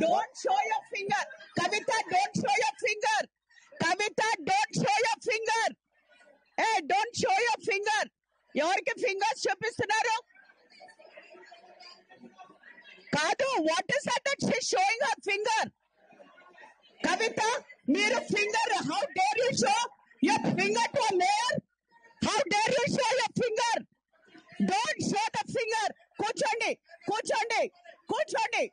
Don't show your finger. Kavita, don't show your finger. Kavita, don't show your finger. Hey, don't show your finger. ఎవరికి fingers చూపిస్తున్నారు? కాదు, what is that she showing her finger? Kavitha, మీరు finger, how dare you show your finger to a mayor? How dare you show your finger? Don't show the finger. కూర్చోండి, కూర్చోండి, కూర్చోండి,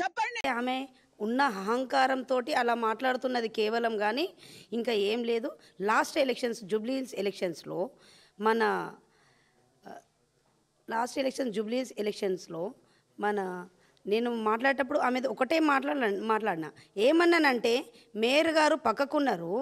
చెప్పండి. ఆమె ఉన్న అహంకారంతో అలా మాట్లాడుతున్నది కేవలం, కానీ ఇంకా ఏం లేదు. లాస్ట్ ఎలక్షన్స్, జూబ్లీహిల్స్ ఎలక్షన్స్లో నేను మాట్లాడేటప్పుడు ఆమె ఒకటే మాట్లాడినా. ఏమన్నానంటే, మేయర్ గారు పక్కకున్నారు,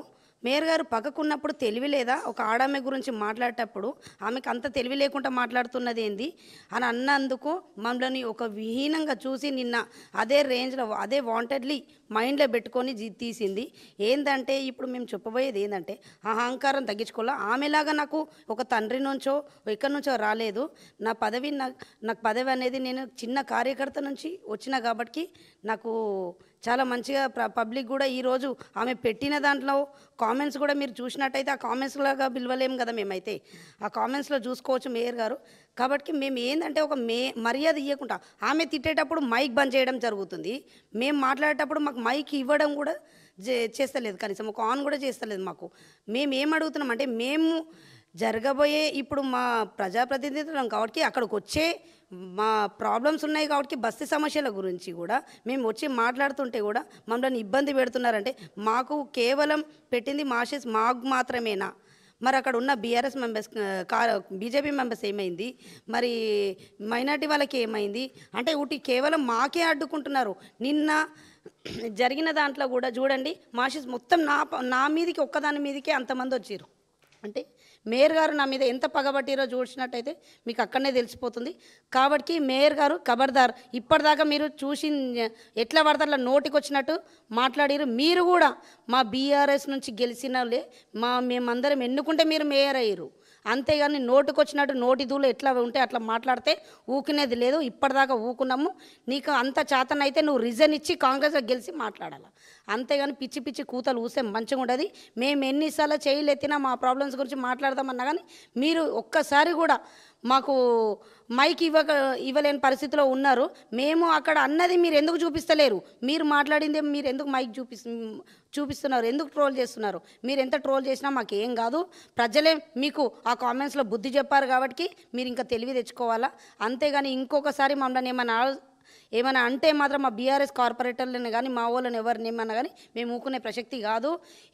మేయర్ గారు పక్కకున్నప్పుడు తెలివి లేదా? ఒక ఆడామె గురించి మాట్లాడేటప్పుడు ఆమెకు అంత తెలివి లేకుండా మాట్లాడుతున్నది ఏంది అని అన్నందుకు మమ్మల్ని ఒక విహీనంగా చూసి నిన్న అదే రేంజ్లో, అదే వాంటెడ్లీ మైండ్లో పెట్టుకొని తీసింది. ఏంటంటే ఇప్పుడు మేము చెప్పబోయేది ఏంటంటే, అహంకారం తగ్గించుకోవాలా. ఆమెలాగా నాకు ఒక తండ్రి నుంచో ఎక్కడి నుంచో రాలేదు. నా పదవి, నాకు పదవి అనేది నేను చిన్న కార్యకర్త నుంచి వచ్చిన కాబట్టి నాకు చాలా మంచిగా పబ్లిక్ కూడా ఈరోజు ఆమె పెట్టిన దాంట్లో కామెంట్స్ కూడా మీరు చూసినట్టయితే, ఆ కామెంట్స్లాగా పిలవలేము కదా మేమైతే, ఆ కామెంట్స్లో చూసుకోవచ్చు మేయర్ గారు. కాబట్టి మేము ఏంటంటే ఒక మర్యాద ఇవ్వకుండా, ఆమె తిట్టేటప్పుడు మైక్ బంద్ చేయడం జరుగుతుంది, మేము మాట్లాడేటప్పుడు మాకు మైక్ ఇవ్వడం కూడా చేస్తలేదు, కనీసం ఒక ఆన్ కూడా చేస్తలేదు మాకు. మేము ఏం అడుగుతున్నామంటే, మేము జరగబోయే ఇప్పుడు మా ప్రజాప్రతినిధులం కాబట్టి అక్కడికి వచ్చే మా ప్రాబ్లమ్స్ ఉన్నాయి కాబట్టి బస్తీ సమస్యల గురించి కూడా మేము వచ్చి మాట్లాడుతుంటే కూడా మమ్మల్ని ఇబ్బంది పెడుతున్నారంటే, మాకు కేవలం పెట్టింది మాషెస్ మాకు మాత్రమేనా? మరి అక్కడ ఉన్న బీఆర్ఎస్ మెంబర్స్, బీజేపీ మెంబర్స్ ఏమైంది? మరి మైనార్టీ వాళ్ళకి ఏమైంది? అంటే ఒకటి కేవలం మాకే అడ్డుకుంటున్నారు. నిన్న జరిగిన దాంట్లో కూడా చూడండి, మాషెస్ మొత్తం నా మీదకి, ఒక్కదాని మీదకే అంతమంది వచ్చారు. అంటే మేయర్ గారు నా మీద ఎంత పగబట్టిరో చూసినట్టయితే మీకు అక్కడనే తెలిసిపోతుంది. కాబట్టి మేయర్ గారు ఖబర్దార్, ఇప్పటిదాకా మీరు చూసి ఎట్లా పడతారు నోటికి వచ్చినట్టు మాట్లాడిరు. మీరు కూడా మా బీఆర్ఎస్ నుంచి గెలిచినలే, మేమందరం ఎన్నుకుంటే మీరు మేయర్ అయ్యారు, అంతేగాని నోటికి వచ్చినట్టు నోటి దూలు ఎట్లా ఉంటే అట్లా మాట్లాడితే ఊకునేది లేదు. ఇప్పటిదాకా ఊకున్నాము. నీకు అంత చేతనైతే నువ్వు రిజన్ ఇచ్చి కాంగ్రెస్లో గెలిచి మాట్లాడాలి, అంతేగాని పిచ్చి పిచ్చి కూతలు ఊస్తే మంచిగా ఉండదు. మేము ఎన్నిసార్లు చేయలేతినా మా ప్రాబ్లమ్స్ గురించి మాట్లాడదామన్నా కానీ మీరు ఒక్కసారి కూడా మాకు మైక్ ఇవ్వలేని పరిస్థితిలో ఉన్నారు. మేము అక్కడ అన్నది మీరు ఎందుకు చూపిస్తలేరు? మీరు మాట్లాడిందే మీరు ఎందుకు మైక్ చూపిస్తున్నారు? ఎందుకు ట్రోల్ చేస్తున్నారు? మీరు ఎంత ట్రోల్ చేసినా మాకు ఏం కాదు. ప్రజలే మీకు ఆ కామెంట్స్లో బుద్ధి చెప్పారు కాబట్టి మీరు ఇంకా తెలివి తెచ్చుకోవాలా, అంతేగాని ఇంకొకసారి మమ్మల్ని ఏమైనా అంటే మాత్రం మా బీఆర్ఎస్ కార్పొరేటర్లను కానీ మా వాళ్ళని ఎవరిని ఏమన్నా కానీ మేము ఊకునే ప్రసక్తి కాదు.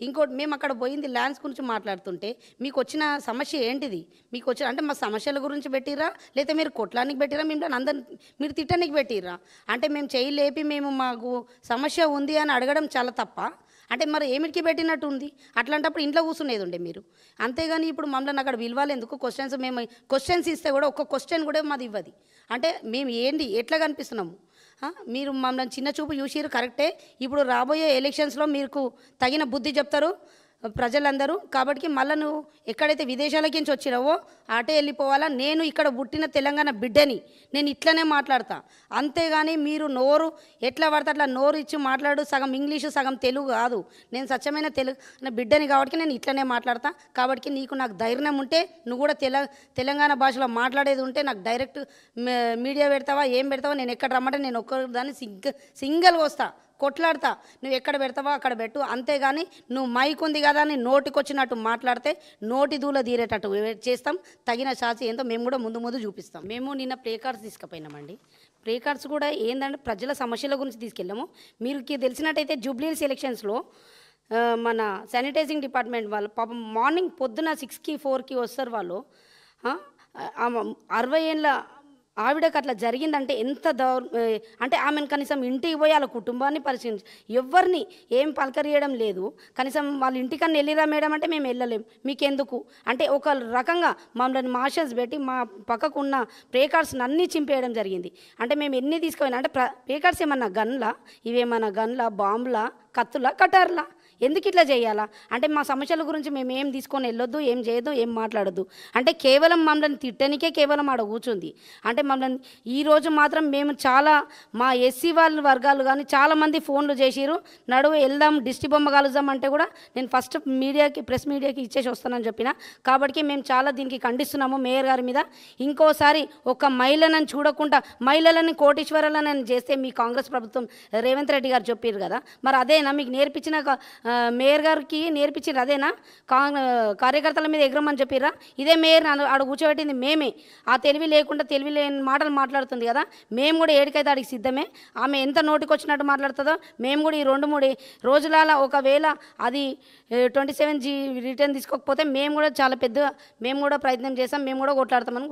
ఇంకోటి, మేము అక్కడ పోయింది ల్యాండ్స్ గురించి మాట్లాడుతుంటే మీకు వచ్చిన సమస్య ఏంటిది? మీకు వచ్చిన అంటే మా సమస్యల గురించి పెట్టిరా, లేకపోతే మీరు కొట్లానికి పెట్టిరా, మిమ్మల్ని అందరు మీరు తిట్టడానికి పెట్టిరా? అంటే మేము చేయలేపి మేము మాకు సమస్య ఉంది అని అడగడం చాలా తప్ప. అంటే మరి ఏమిటికి పెట్టినట్టు ఉంది? అట్లాంటప్పుడు ఇంట్లో కూర్చునేది ఉండే మీరు, అంతేగాని ఇప్పుడు మమ్మల్ని అక్కడ విలువాలి ఎందుకు? మేము క్వశ్చన్స్ ఇస్తే కూడా ఒక్క క్వశ్చన్ కూడా మాది ఇవ్వది. అంటే మేము ఏంటి ఎట్లా కనిపిస్తున్నాము? మీరు మమ్మల్ని చిన్న చూపు చూసిరు కరెక్టే. ఇప్పుడు రాబోయే ఎలక్షన్స్లో మీకు తగిన బుద్ధి చెప్తారు ప్రజలందరూ. కాబట్టి మళ్ళీ నువ్వు ఎక్కడైతే విదేశాలకి నుంచి వచ్చినావో అటే వెళ్ళిపోవాలా. నేను ఇక్కడ పుట్టిన తెలంగాణ బిడ్డని, నేను ఇట్లనే మాట్లాడతా, అంతేగాని మీరు నోరు ఎట్లా పడితే అట్లా నోరు ఇచ్చి మాట్లాడు, సగం ఇంగ్లీషు సగం తెలుగు కాదు. నేను స్వచ్ఛమైన తెలుగు బిడ్డని కాబట్టి నేను ఇట్లనే మాట్లాడతా. కాబట్టి నాకు ధైర్యం ఉంటే నువ్వు కూడా తెలంగాణ భాషలో మాట్లాడేది ఉంటే నాకు డైరెక్ట్ మీడియా పెడతావా, ఏం పెడతావా? నేను ఎక్కడ రమ్మంటే నేను ఒక్కదాన్ని సింగిల్గా వస్తా, కొట్లాడతా. నువ్వు ఎక్కడ పెడతావో అక్కడ పెట్టు, అంతేగాని నువ్వు మైక్ ఉంది కదా అని నోటికొచ్చినట్టు మాట్లాడితే నోటి దూల తీరేటట్టు చేస్తాం. తగిన శాస్తి ఏంటో మేము కూడా ముందు ముందు చూపిస్తాం. మేము నిన్న ప్లే కార్డ్స్ తీసుకుపోయినామండి. ప్లే కార్డ్స్ కూడా ఏంటంటే ప్రజల సమస్యల గురించి తీసుకెళ్ళాము. మీకు తెలిసినట్టయితే జూబ్లీహిల్స్ ఎలక్షన్స్లో మన శానిటైజింగ్ డిపార్ట్మెంట్ వాళ్ళు పాపం మార్నింగ్ పొద్దున 6కి 4కి వస్తారు వాళ్ళు. 60 ఏళ్ళ ఆవిడకి అట్లా జరిగిందంటే ఎంత అంటే ఆమెను కనీసం ఇంటికి పోయి వాళ్ళ కుటుంబాన్ని పరిశీలించి ఎవరిని ఏం పలకరియడం లేదు. కనీసం వాళ్ళ ఇంటికన్నా వెళ్ళిరా మేడం అంటే మేము వెళ్ళలేం, మీకెందుకు అంటే ఒక రకంగా మమ్మల్ని మాషన్స్ పెట్టి మా పక్కకు ఉన్న ప్లే కార్డ్స్ని అన్నీ చింపేయడం జరిగింది. అంటే మేము ఎన్ని తీసుకుపోయినా అంటే ప్లే కార్డ్స్ ఏమన్నా గన్లా, ఇవేమన్నా గన్లా, బాంబులా, కత్తులా, కటార్లా, ఎందుకు ఇట్లా చేయాలా అంటే మా సమస్యల గురించి మేము ఏం తీసుకొని వెళ్ళొద్దు, ఏం చేయొద్దు, ఏం మాట్లాడొద్దు అంటే కేవలం మమ్మల్ని తిట్టనికే కేవలం ఆడ కూర్చుంది. అంటే మమ్మల్ని ఈరోజు మాత్రం మేము చాలా మా ఎస్సీ వాళ్ళ వర్గాలు కానీ చాలామంది ఫోన్లు చేసిరు, నడువు వెళ్దాం దిష్టి బొమ్మ కలుద్దాం అంటే కూడా నేను ఫస్ట్ మీడియాకి ప్రెస్ మీడియాకి ఇచ్చేసి వస్తానని చెప్పిన. కాబట్టి మేము చాలా దీనికి ఖండిస్తున్నాము మేయర్ గారి మీద. ఇంకోసారి ఒక మహిళలను చూడకుండా మహిళలని కోటీశ్వరులను చేస్తే మీ కాంగ్రెస్ ప్రభుత్వం రేవంత్ రెడ్డి గారు చెప్పారు కదా, మరి అదేనా మీకు నేర్పించిన మేయర్ గారికి నేర్పించిన అదేనా కార్యకర్తల మీద ఎగరమని చెప్పిరా? ఇదే మేయర్ ఆడ కూర్చోబెట్టింది మేమే. ఆ తెలివి లేకుండా తెలివి లేని మాటలు మాట్లాడుతుంది కదా, మేము కూడా ఏడికైతే ఆడికి సిద్ధమే. ఆమె ఎంత నోటికొచ్చినట్టు మాట్లాడుతుందో మేము కూడా ఈ 2-3 రోజుల ఒకవేళ అది 27G రిటర్న్ తీసుకోకపోతే మేము కూడా చాలా పెద్ద మేము కూడా ప్రయత్నం చేస్తాం, మేము కూడా కొట్లాడతామని